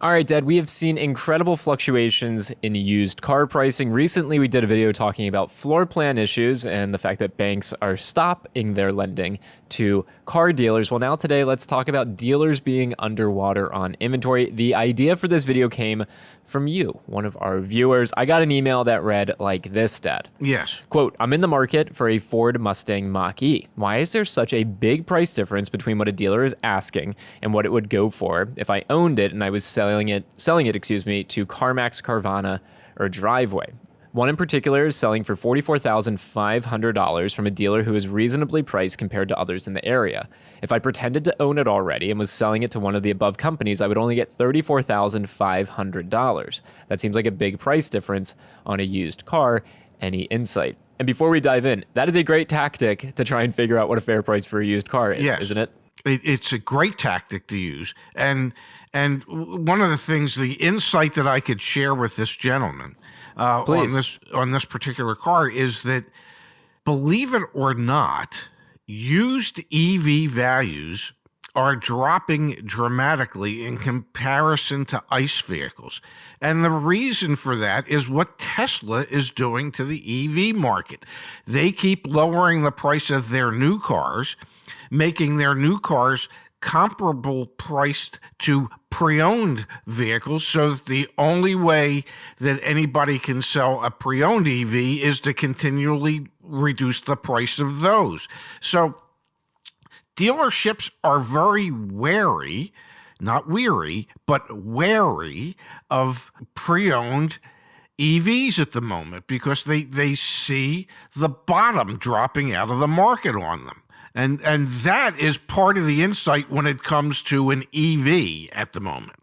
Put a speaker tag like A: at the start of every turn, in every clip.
A: All right, Dad, we have seen incredible fluctuations in used car pricing. Recently, we did a video talking about floor plan issues and the fact that banks are stopping their lending to car dealers. Well, now today, let's talk about dealers being underwater on inventory. The idea for this video came from you, one of our viewers. I got an email that read like this, Dad.
B: Yes.
A: Quote, I'm in the market for a Ford Mustang Mach-E. Why is there such a big price difference between what a dealer is asking and what it would go for if I owned it and I was selling it, to CarMax, Carvana, or Driveway? One in particular is selling for $44,500 from a dealer who is reasonably priced compared to others in the area. If I pretended to own it already and was selling it to one of the above companies, I would only get $34,500. That seems like a big price difference on a used car. Any insight? And before we dive in, that is a great tactic to try and figure out what a fair price for a used car is,
B: Yes.
A: isn't it?
B: It's a great tactic to use. And one of the things, the insight that I could share with this gentleman on this particular car is that, believe it or not, used EV values are dropping dramatically in comparison to ICE vehicles. And the reason for that is what Tesla is doing to the EV market. They keep lowering the price of their new cars, making their new cars comparable priced to pre-owned vehicles, so that the only way that anybody can sell a pre-owned EV is to continually reduce the price of those. So dealerships are very wary, not weary, but wary of pre-owned EVs at the moment because they see the bottom dropping out of the market on them. And that is part of the insight when it comes to an EV at the moment.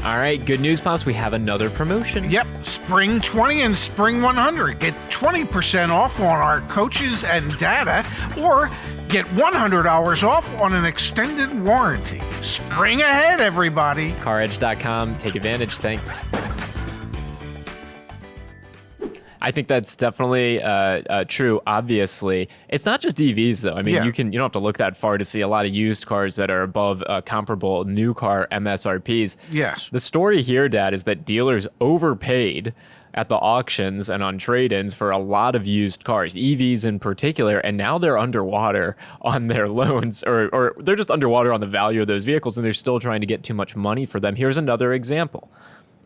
A: All right, good news, Pops. We have another promotion.
B: Yep, Spring 20 and Spring 100. Get 20% off on our coaches and data, or get $100 off on an extended warranty. Spring ahead, everybody.
A: CarEdge.com. Take advantage. Thanks. I think that's definitely true. Obviously, it's not just EVs though. I mean, you don't have to look that far to see a lot of used cars that are above comparable new car MSRPs.
B: Yes.
A: The story here, Dad, is that dealers overpaid at the auctions and on trade-ins for a lot of used cars, EVs in particular, and now they're underwater on their loans, or they're just underwater on the value of those vehicles, and they're still trying to get too much money for them. Here's another example.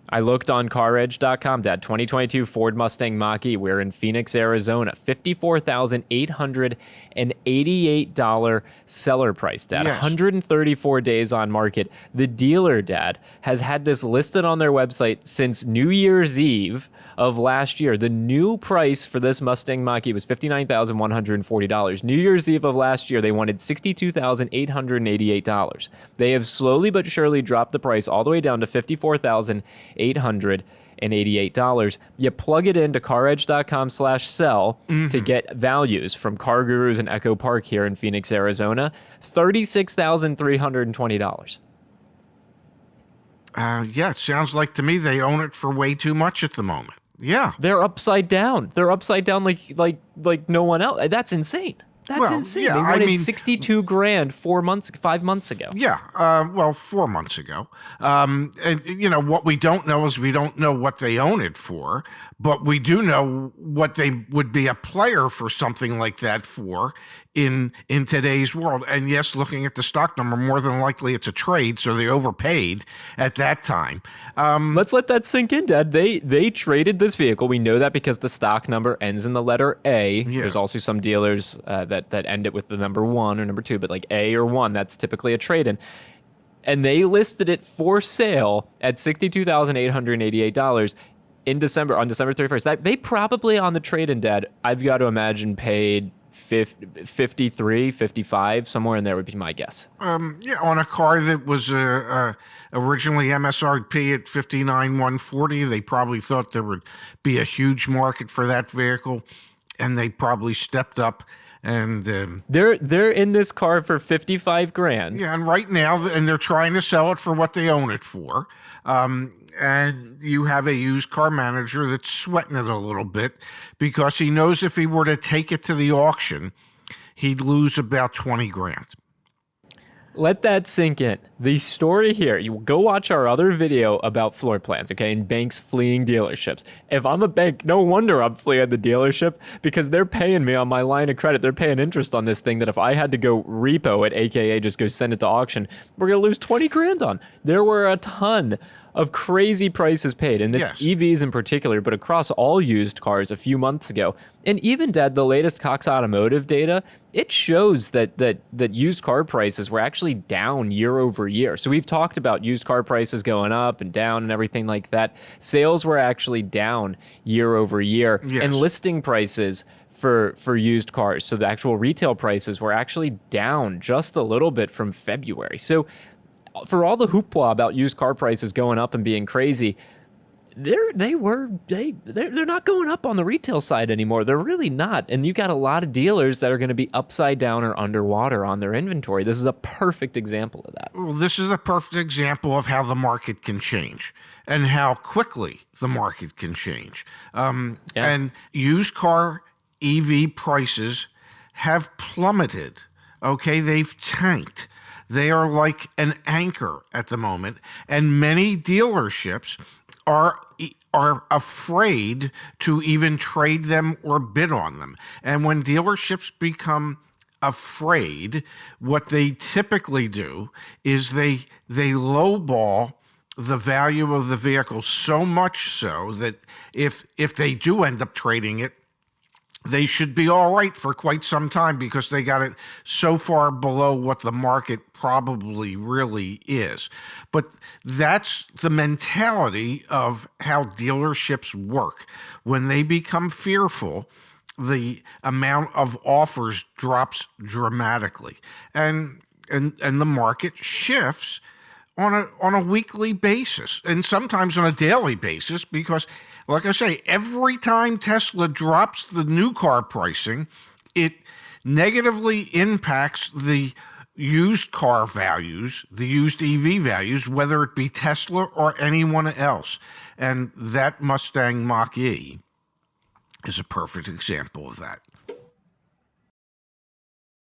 A: I looked on CarEdge.com, Dad. 2022 Ford Mustang Mach-E. We're in Phoenix, Arizona. $54,888 seller price, Dad.
B: Yes.
A: 134 days on market. The dealer, Dad, has had this listed on their website since New Year's Eve of last year. The new price for this Mustang Mach-E was $59,140. New Year's Eve of last year, they wanted $62,888. They have slowly but surely dropped the price all the way down to $54,888. You plug it into CarEdge.com/sell to get values from Car Gurus and Echo Park here in Phoenix, Arizona. $36,320.
B: Yeah, it sounds like to me they own it for way too much at the moment. Yeah.
A: They're upside down. They're upside down like no one else. That's insane. That's insane.
B: Yeah,
A: they wanted 62 grand 5 months ago.
B: Yeah, 4 months ago. And what we don't know is we don't know what they own it for, but we do know what they would be a player for something like that for in today's world. And yes, looking at the stock number, more than likely it's a trade, so they overpaid at that time.
A: Let's let that sink in, Dad. They traded this vehicle. We know that because the stock number ends in the letter A.
B: Yes.
A: There's also some dealers that end it with the number 1 or number 2, but like A or 1, that's typically a trade-in. And they listed it for sale at $62,888 on December 31st. They probably on the trade-in, Dad, I've got to imagine paid 53, 55, somewhere in there would be my guess.
B: On a car that was originally MSRP at $59,140, they probably thought there would be a huge market for that vehicle, and they probably stepped up. And
A: they're in this car for 55 grand.
B: Yeah, and right now, and they're trying to sell it for what they own it for. And you have a used car manager that's sweating it a little bit because he knows if he were to take it to the auction, he'd lose about 20 grand.
A: Let that sink in. The story here, you go watch our other video about floor plans, okay, and banks fleeing dealerships. If I'm a bank, no wonder I'm fleeing the dealership, because they're paying me on my line of credit. They're paying interest on this thing that if I had to go repo it, aka just go send it to auction, we're going to lose 20 grand on. There were a ton of crazy prices paid, and it's EVs in particular, but across all used cars a few months ago. And even, Dad, the latest Cox Automotive data, it shows that used car prices were actually down year over year. So we've talked about used car prices going up and down and everything like that. Sales were actually down year over year, and listing prices for used cars, so the actual retail prices, were actually down just a little bit from February. So for all the hoopla about used car prices going up and being crazy, they're not going up on the retail side anymore. They're really not. And you got a lot of dealers that are going to be upside down or underwater on their inventory. This is a perfect example of that.
B: Well, this is a perfect example of how the market can change and how quickly the market can change. And used car EV prices have plummeted. Okay, they've tanked. They are like an anchor at the moment, and many dealerships are afraid to even trade them or bid on them. And when dealerships become afraid, what they typically do is they lowball the value of the vehicle so much so that if they do end up trading it, they should be all right for quite some time because they got it so far below what the market probably really is. But that's the mentality of how dealerships work. When they become fearful, the amount of offers drops dramatically, and the market shifts on a weekly basis, and sometimes on a daily basis, because, like I say, every time Tesla drops the new car pricing, it negatively impacts the used car values, the used EV values, whether it be Tesla or anyone else. And that Mustang Mach-E is a perfect example of that.